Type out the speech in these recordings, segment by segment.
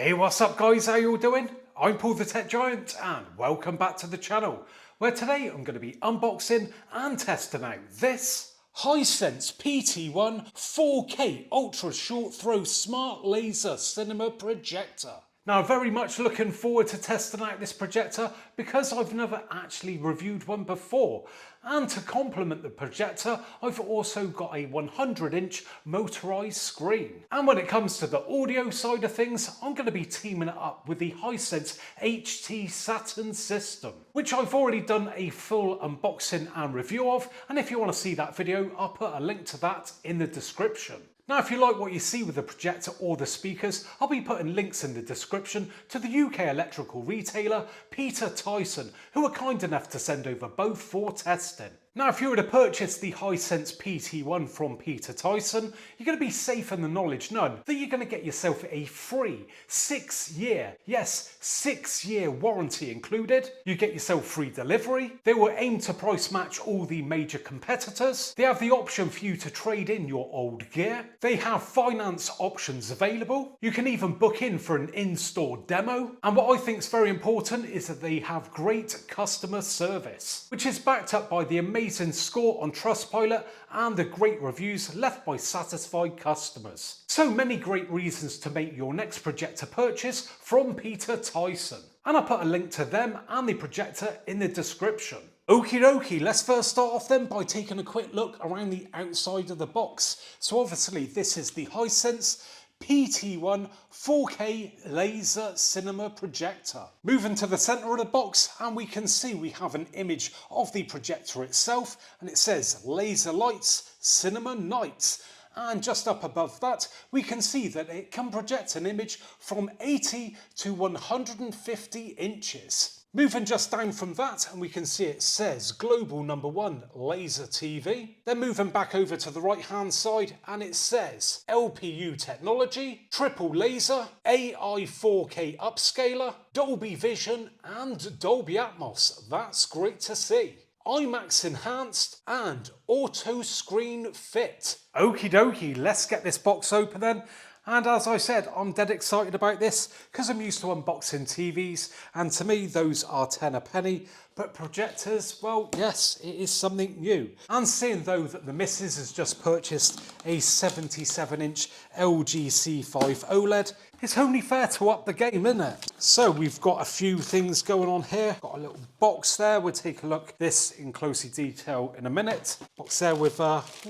Hey, what's up guys, how you all doing? I'm Paul the Tech Giant and welcome back to the channel, where today I'm going to be unboxing and testing out this Hisense PT1 4K Ultra Short Throw Smart Laser Cinema Projector. Now I'm very much looking forward to testing out this projector because I've never actually reviewed one before, and to complement the projector I've also got a 100-inch motorised screen. And when it comes to the audio side of things, I'm going to be teaming it up with the Hisense HT Saturn system, which I've already done a full unboxing and review of, and if you want to see that video I'll put a link to that in the description. Now if you like what you see with the projector or the speakers, I'll be putting links in the description to the UK electrical retailer Peter Tyson, who are kind enough to send over both for testing. Now if you were to purchase the Hisense PT1 from Peter Tyson, you're going to be safe in the knowledge none that you're going to get yourself a free 6-year, yes 6-year warranty included. You get yourself free delivery. They will aim to price match all the major competitors. They have the option for you to trade in your old gear. They have finance options available. You can even book in for an in-store demo. And what I think is very important is that they have great customer service, which is backed up by the amazing score on Trustpilot and the great reviews left by satisfied customers. So many great reasons to make your next projector purchase from Peter Tyson. And I'll put a link to them and the projector in the description. Okie dokie, let's first start off then by taking a quick look around the outside of the box. So obviously this is the Hisense PT1 4K Laser Cinema Projector. Moving to the centre of the box, and we can see we have an image of the projector itself, and it says Laser Lights Cinema Nights. And just up above that we can see that it can project an image from 80 to 150 inches. Moving just down from that, and we can see it says Global #1 Laser TV. Then moving back over to the right hand side, and it says LPU technology, triple laser, AI 4K upscaler, Dolby Vision and Dolby Atmos. That's great to see. IMAX enhanced and auto screen fit. Okie dokie, let's get this box open then. And as I said, I'm dead excited about this because I'm used to unboxing TVs, and to me those are 10 a penny, but projectors, well yes, it is something new. And seeing though that the missus has just purchased a 77-inch LG C5 OLED, it's only fair to up the game, isn't it? So we've got a few things going on here. Got a little box there, we'll take a look at this in closer detail in a minute. Box there with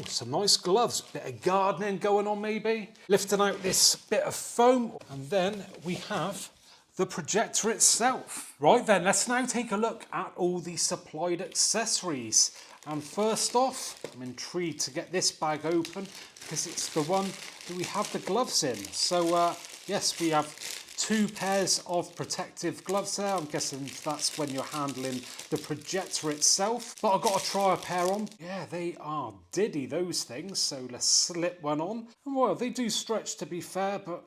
some nice gloves, bit of gardening going on maybe. Lifting out this bit of foam, and then we have the projector itself. Right then, let's now take a look at all the supplied accessories. And first off, I'm intrigued to get this bag open because it's the one that we have the gloves in. So yes, we have 2 pairs of protective gloves there. I'm guessing that's when you're handling the projector itself. But I've got to try a pair on. Yeah, they are diddy, those things. So let's slip one on. And well, they do stretch to be fair, but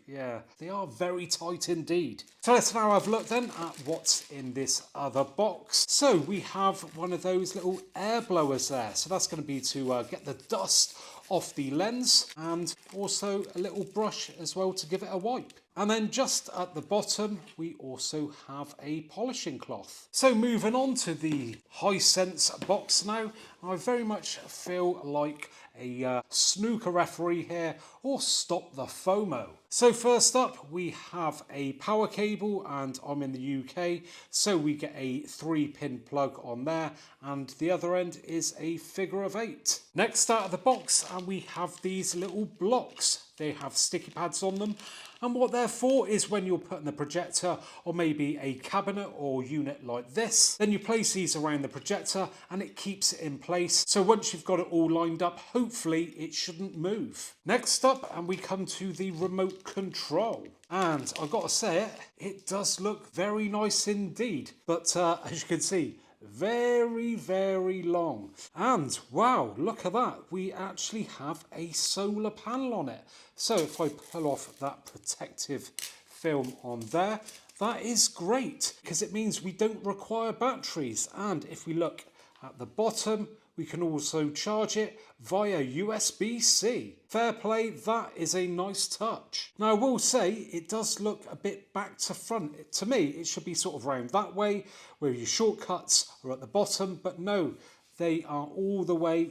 yeah, they are very tight indeed. So let's now have a look then at what's in this other box. So we have one of those little air blowers there. So that's going to be to get the dust off the lens, and also a little brush as well to give it a wipe. And then just at the bottom we also have a polishing cloth. So moving on to the Hisense box now, I very much feel like a snooker referee here, or stop the FOMO. So first up we have a power cable, and I'm in the UK, so we get a 3-pin plug on there, and the other end is a figure of 8. Next out of the box, and we have these little blocks. They have sticky pads on them, and what they're for is when you're putting the projector or maybe a cabinet or unit like this, then you place these around the projector and it keeps it in place. So once you've got it all lined up, hopefully it shouldn't move. Next up, and we come to the remote control. And I've got to say it does look very nice indeed. But as you can see, very long. And wow, look at that, we actually have a solar panel on it. So if I pull off that protective film on there, that is great because it means we don't require batteries. And if we look at the bottom, We can also charge it via USB-C. Fair play, that is a nice touch. Now I will say it does look a bit back to front. To me, it should be sort of round that way, where your shortcuts are at the bottom, but no, they are all the way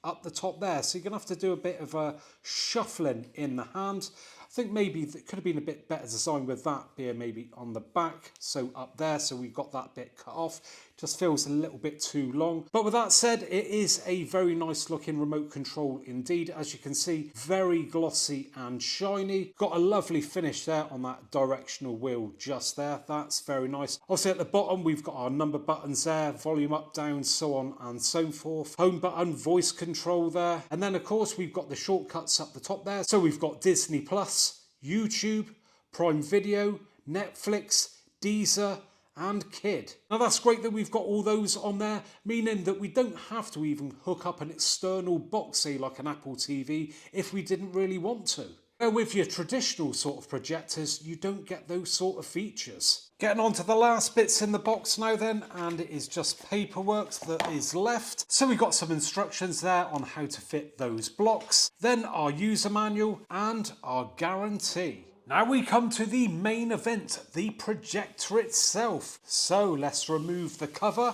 up the top there. So you're gonna have to do a bit of a shuffling in the hand. I think maybe it could have been a bit better design with that being maybe on the back, so up there, so we've got that bit cut off. Just feels a little bit too long. But with that said, it is a very nice looking remote control indeed. As you can see, very glossy and shiny. Got a lovely finish there on that directional wheel just there. That's very nice. Obviously at the bottom, we've got our number buttons there, volume up, down, so on and so forth. Home button, voice control there. And then of course, we've got the shortcuts up the top there. So we've got Disney Plus, YouTube, Prime Video, Netflix, Deezer, and Kid. Now that's great that we've got all those on there, meaning that we don't have to even hook up an external box, say like an Apple TV, if we didn't really want to. Now with your traditional sort of projectors, you don't get those sort of features. Getting on to the last bits in the box now then, and it is just paperwork that is left. So we've got some instructions there on how to fit those blocks, then our user manual and our guarantee. Now we come to the main event, the projector itself. So let's remove the cover.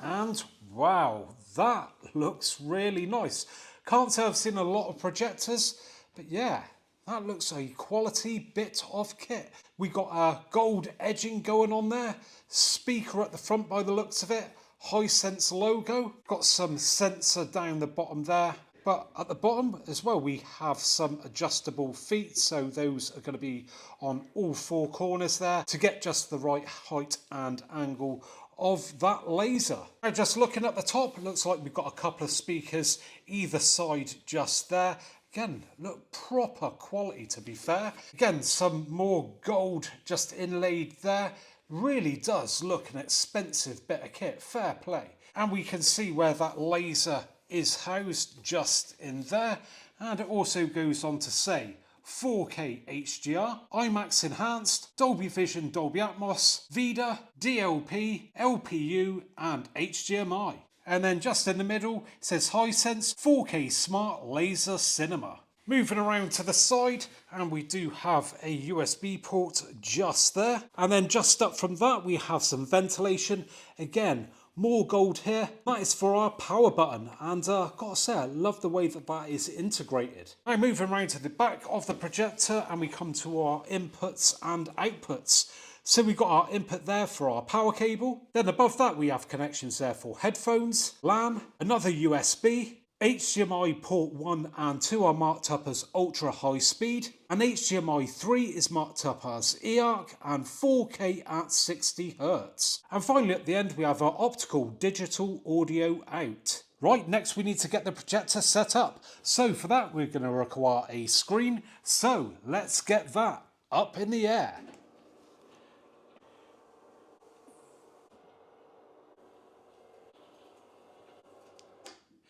And wow, that looks really nice. Can't say I've seen a lot of projectors, but yeah, that looks a quality bit of kit. We got a gold edging going on there, speaker at the front by the looks of it, Hisense logo, got some sensor down the bottom there. But at the bottom as well, we have some adjustable feet. So those are going to be on all four corners there to get just the right height and angle of that laser. Now just looking at the top, it looks like we've got a couple of speakers either side just there. Again, look proper quality to be fair. Again, some more gold just inlaid there. Really does look an expensive bit of kit, fair play. And we can see where that laser is housed just in there, and it also goes on to say 4K HDR, IMAX Enhanced, Dolby Vision, Dolby Atmos, VIDA, DLP, LPU and HDMI. And then just in the middle it says Hisense 4K Smart Laser Cinema. Moving around to the side, and we do have a USB port just there. And then just up from that we have some ventilation. Again, more gold here. That is for our power button, and gotta say, I love the way that that is integrated. Now moving around to the back of the projector, and we come to our inputs and outputs. So we've got our input there for our power cable. Then above that we have connections there for headphones, LAN, another USB, HDMI port 1 and 2 are marked up as ultra high speed, and HDMI 3 is marked up as eARC and 4K at 60 Hz. And finally at the end we have our optical digital audio out. Right, next we need to get the projector set up. So for that we're going to require a screen, so let's get that up in the air.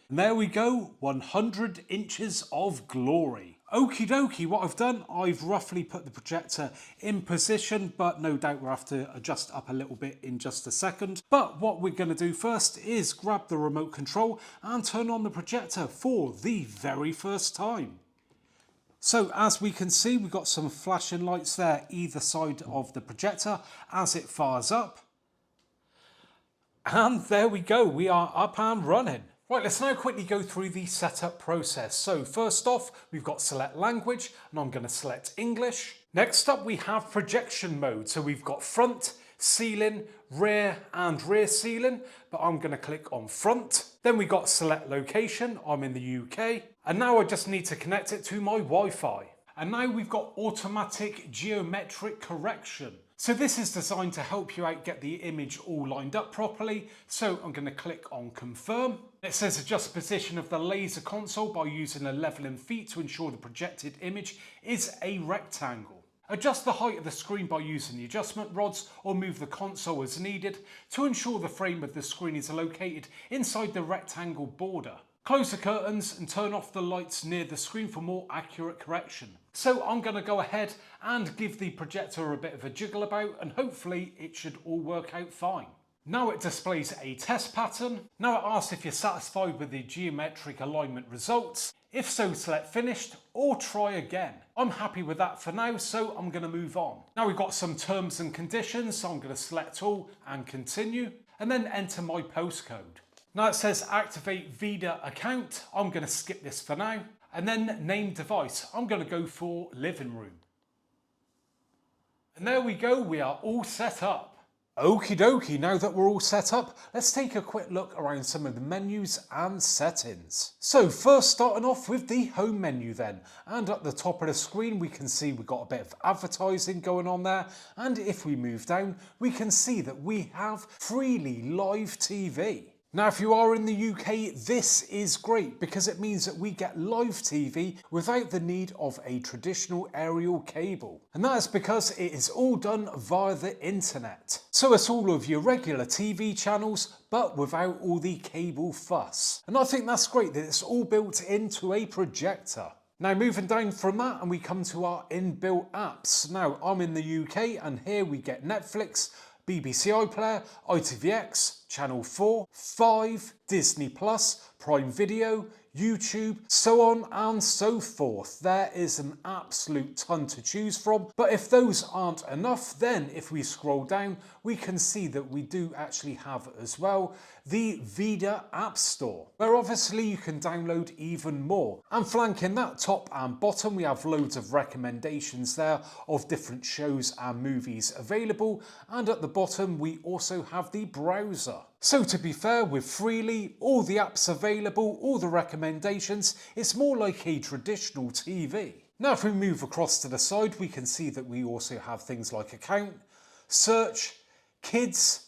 And there we go, 100 inches of glory. Okie dokie, what I've done, I've roughly put the projector in position, but no doubt we'll have to adjust up a little bit in just a second. But what we're going to do first is grab the remote control and turn on the projector for the very first time. So as we can see, we've got some flashing lights there either side of the projector as it fires up. And there we go, we are up and running. Right, let's now quickly go through the setup process. So first off, we've got select language, and I'm going to select English. Next up, we have projection mode. So we've got front, ceiling, rear and rear ceiling, but I'm going to click on front. Then we got select location, I'm in the UK. And now I just need to connect it to my Wi-Fi. And now we've got automatic geometric correction. So this is designed to help you out get the image all lined up properly. So I'm going to click on confirm. It says adjust position of the laser console by using a leveling feet to ensure the projected image is a rectangle. Adjust the height of the screen by using the adjustment rods, or move the console as needed to ensure the frame of the screen is located inside the rectangle border. Close the curtains and turn off the lights near the screen for more accurate correction. So I'm going to go ahead and give the projector a bit of a jiggle about, and hopefully it should all work out fine. Now it displays a test pattern. Now it asks if you're satisfied with the geometric alignment results. If so, select finished or try again. I'm happy with that for now, so I'm going to move on. Now we've got some terms and conditions, so I'm going to select all and continue, and then enter my postcode. Now it says activate VIDA account. I'm going to skip this for now. And then name device. I'm going to go for living room. And there we go, we are all set up. Okie dokie, now that we're all set up, let's take a quick look around some of the menus and settings. So first starting off with the home menu then, and at the top of the screen we can see we've got a bit of advertising going on there, and if we move down we can see that we have Freely Live TV. Now if you are in the UK, this is great because it means that we get live TV without the need of a traditional aerial cable. And that is because it is all done via the internet. So it's all of your regular TV channels but without all the cable fuss. And I think that's great that it's all built into a projector. Now moving down from that and we come to our inbuilt apps. Now I'm in the UK and here we get Netflix, BBC iPlayer, ITVX, Channel 4, 5, Disney+, Prime Video, YouTube, so on and so forth. There is an absolute ton to choose from, but if those aren't enough, then if we scroll down, we can see that we do actually have as well the VIDA App Store, where obviously you can download even more. And flanking that top and bottom, we have loads of recommendations there of different shows and movies available, and at the bottom we also have the browser. So to be fair, with Freely, all the apps available, all the recommendations, it's more like a traditional TV. Now if we move across to the side, we can see that we also have things like account, search, kids,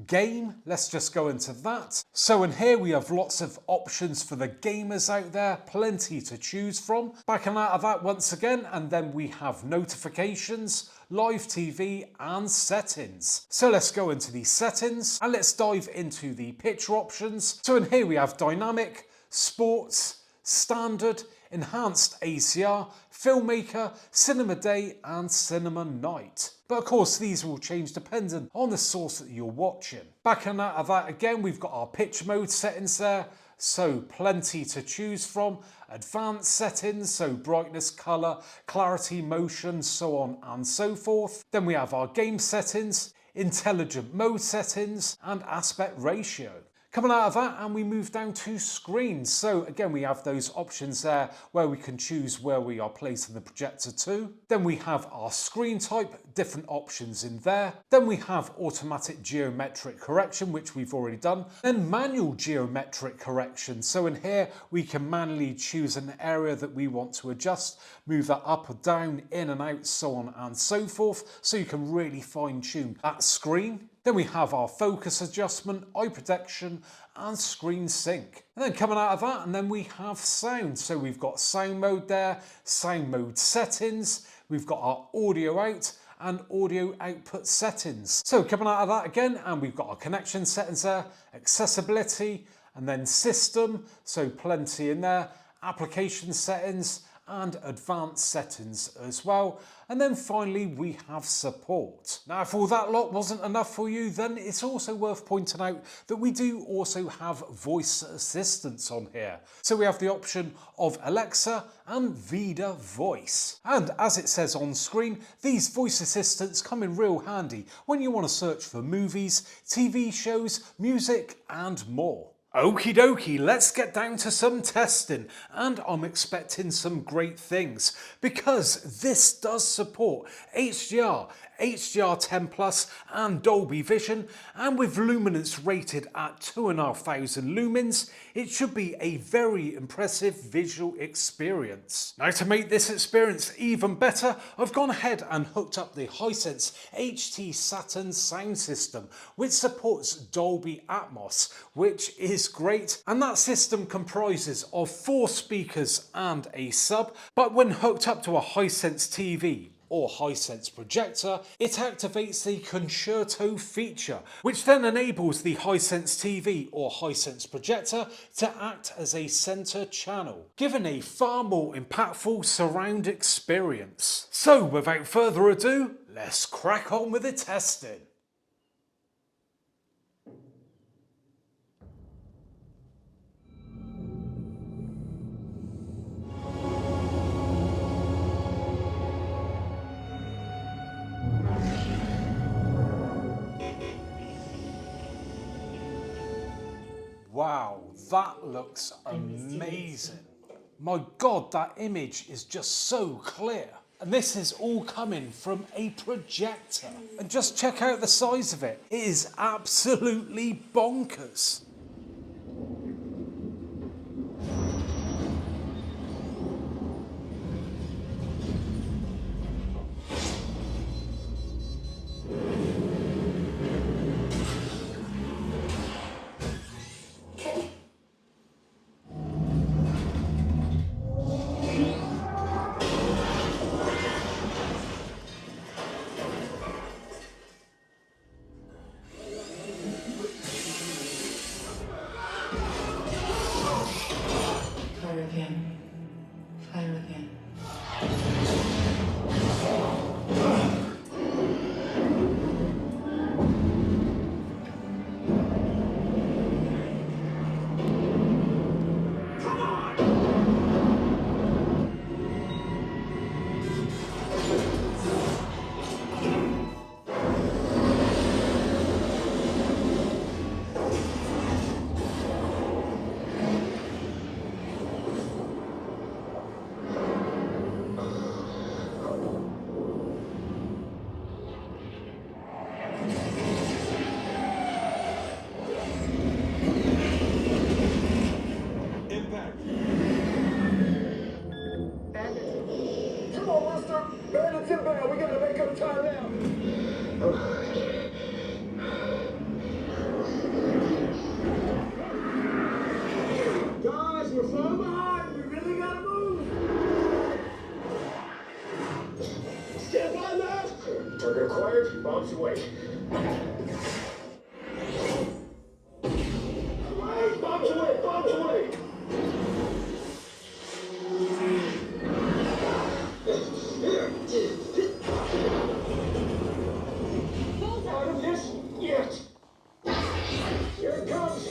game. Let's just go into that. So in here we have lots of options for the gamers out there, plenty to choose from. Backing out of that once again, and then we have notifications, live TV and settings. So let's go into the settings and let's dive into the picture options. So in here we have dynamic, sports, standard, enhanced ACR, filmmaker, cinema day and cinema night. But of course these will change depending on the source that you're watching. Backing out of that again, we've got our pitch mode settings there. So plenty to choose from. Advanced settings, so brightness, colour, clarity, motion, so on and so forth. Then we have our game settings, intelligent mode settings and aspect ratio. Coming out of that and we move down to screens. So again we have those options there where we can choose where we are placing the projector to. Then we have our screen type, different options in there. Then we have automatic geometric correction, which we've already done. Then manual geometric correction. So in here we can manually choose an area that we want to adjust, move that up or down, in and out, so on and so forth. So you can really fine tune that screen. Then we have our focus adjustment, eye protection and screen sync. And then coming out of that, and then we have sound. So we've got sound mode there, sound mode settings, we've got our audio out and audio output settings. So coming out of that again, and we've got our connection settings there, accessibility, and then system, so plenty in there, application settings, and advanced settings as well. And then finally we have support. Now if all that lot wasn't enough for you, then it's also worth pointing out that we do also have voice assistants on here. So we have the option of Alexa and VIDA Voice. And as it says on screen, these voice assistants come in real handy when you want to search for movies, TV shows, music and more. Okie dokie, let's get down to some testing, and I'm expecting some great things because this does support HDR, HDR10+ and Dolby Vision, and with luminance rated at 2500 lumens, it should be a very impressive visual experience. Now to make this experience even better, I've gone ahead and hooked up the Hisense HT Saturn sound system, which supports Dolby Atmos, which is great, and that system comprises of 4 speakers and a sub, but when hooked up to a Hisense TV or Hisense projector, it activates the concerto feature, which then enables the Hisense TV or Hisense projector to act as a center channel, giving a far more impactful surround experience. So without further ado, let's crack on with the testing. Wow, that looks amazing. My God, that image is just so clear. And this is all coming from a projector. And just check out the size of it. It is absolutely bonkers. Fire again. Fire again. Come on, mister! Bandits inbound! We gotta make up time now! Guys, we're falling behind! We really gotta move! Stand by left! Target acquired, bombs away. Away! Bombs away! Bombs away! Out of this yet. Here it comes.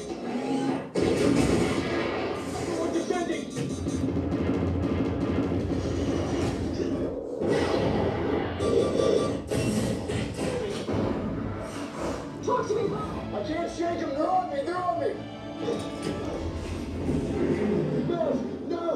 We're descending. Talk to me. I can't shake them. They're on me. They're on me. No, no.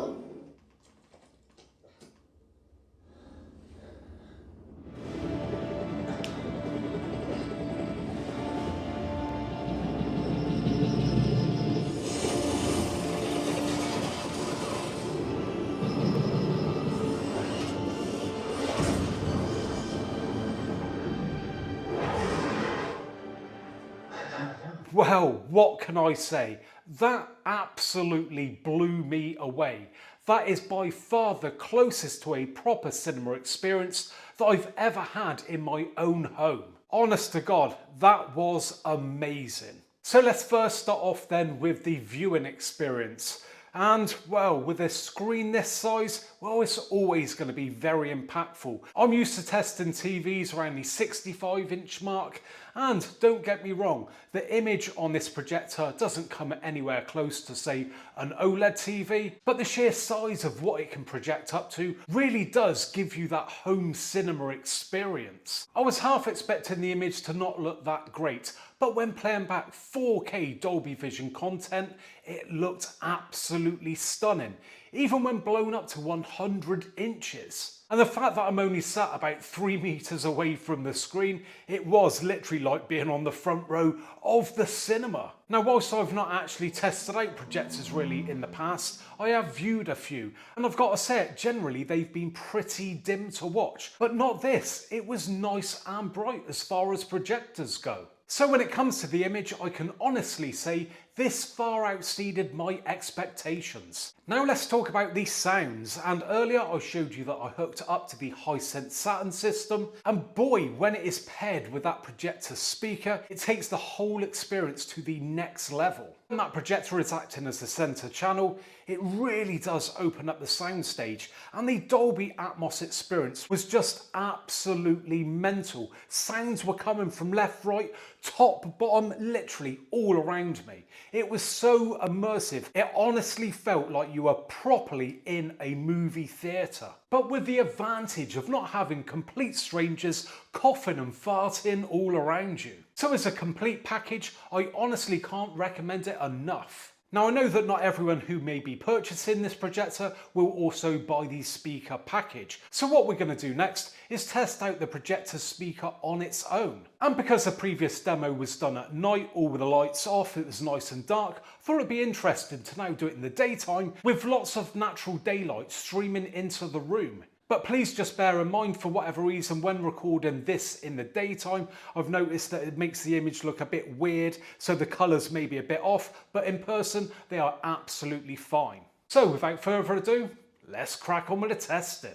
Well, what can I say? That absolutely blew me away. That is by far the closest to a proper cinema experience that I've ever had in my own home. Honest to God, that was amazing. So let's first start off then with the viewing experience. And well, with a screen this size, well, it's always going to be very impactful. I'm used to testing TVs around the 65-inch mark, and don't get me wrong, the image on this projector doesn't come anywhere close to, say, an OLED TV, but the sheer size of what it can project up to really does give you that home cinema experience. I was half expecting the image to not look that great, but when playing back 4K Dolby Vision content, it looked absolutely stunning, even when blown up to 100 inches. And the fact that I'm only sat about 3 meters away from the screen, it was literally like being on the front row of the cinema. Now, whilst I've not actually tested out projectors really in the past, I have viewed a few, and I've got to say it, generally they've been pretty dim to watch, but not this. It was nice and bright as far as projectors go. So when it comes to the image, I can honestly say this far exceeded my expectations. Now let's talk about the sounds, and earlier I showed you that I hooked up to the Hisense Saturn system, and boy, when it is paired with that projector speaker, it takes the whole experience to the next level. When that projector is acting as the center channel, it really does open up the soundstage, and the Dolby Atmos experience was just absolutely mental. Sounds were coming from left, right, top, bottom, literally all around me. It was so immersive. It honestly felt like you were properly in a movie theatre. But with the advantage of not having complete strangers coughing and farting all around you. So as a complete package, I honestly can't recommend it enough. Now I know that not everyone who may be purchasing this projector will also buy the speaker package. So what we're going to do next is test out the projector speaker on its own. And because the previous demo was done at night, all with the lights off, it was nice and dark, I thought it'd be interesting to now do it in the daytime with lots of natural daylight streaming into the room. But please just bear in mind, for whatever reason, when recording this in the daytime, I've noticed that it makes the image look a bit weird, so the colours may be a bit off, but in person, they are absolutely fine. So without further ado, let's crack on with the testing.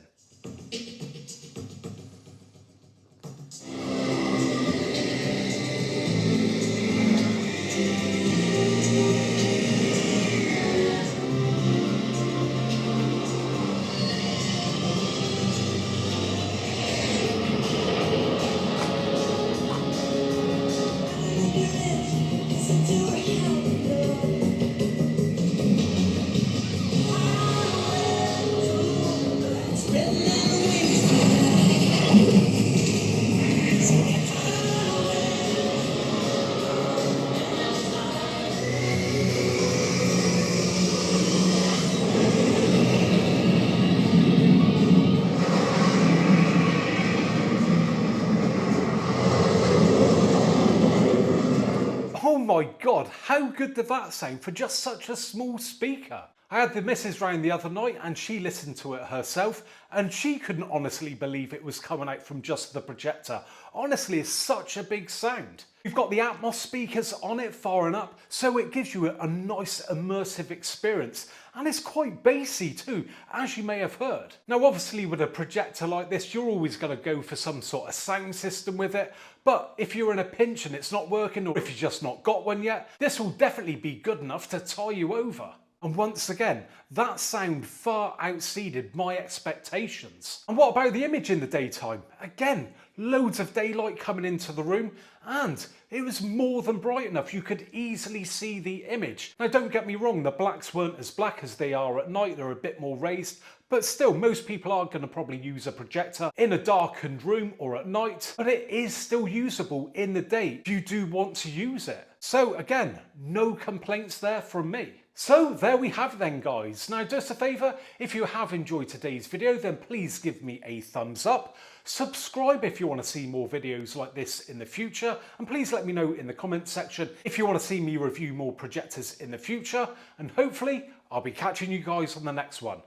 Oh my god, how good did that sound for just such a small speaker? I had the missus round the other night and she listened to it herself and she couldn't honestly believe it was coming out from just the projector. Honestly, it's such a big sound. You've got the Atmos speakers on it far and up, so it gives you a nice immersive experience. And it's quite bassy too, as you may have heard. Now obviously with a projector like this, you're always going to go for some sort of sound system with it. But if you're in a pinch and it's not working, or if you've just not got one yet, this will definitely be good enough to tie you over. And once again, that sound far exceeded my expectations. And what about the image in the daytime? Again, loads of daylight coming into the room, and it was more than bright enough. You could easily see the image. Now don't get me wrong, the blacks weren't as black as they are at night, they're a bit more raised, but still most people are going to probably use a projector in a darkened room or at night, but it is still usable in the day if you do want to use it. So again, no complaints there from me. So there we have it then guys. Now do us a favour, if you have enjoyed today's video then please give me a thumbs up. Subscribe if you want to see more videos like this in the future, and please let me know in the comments section if you want to see me review more projectors in the future, and hopefully I'll be catching you guys on the next one.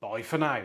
Bye for now.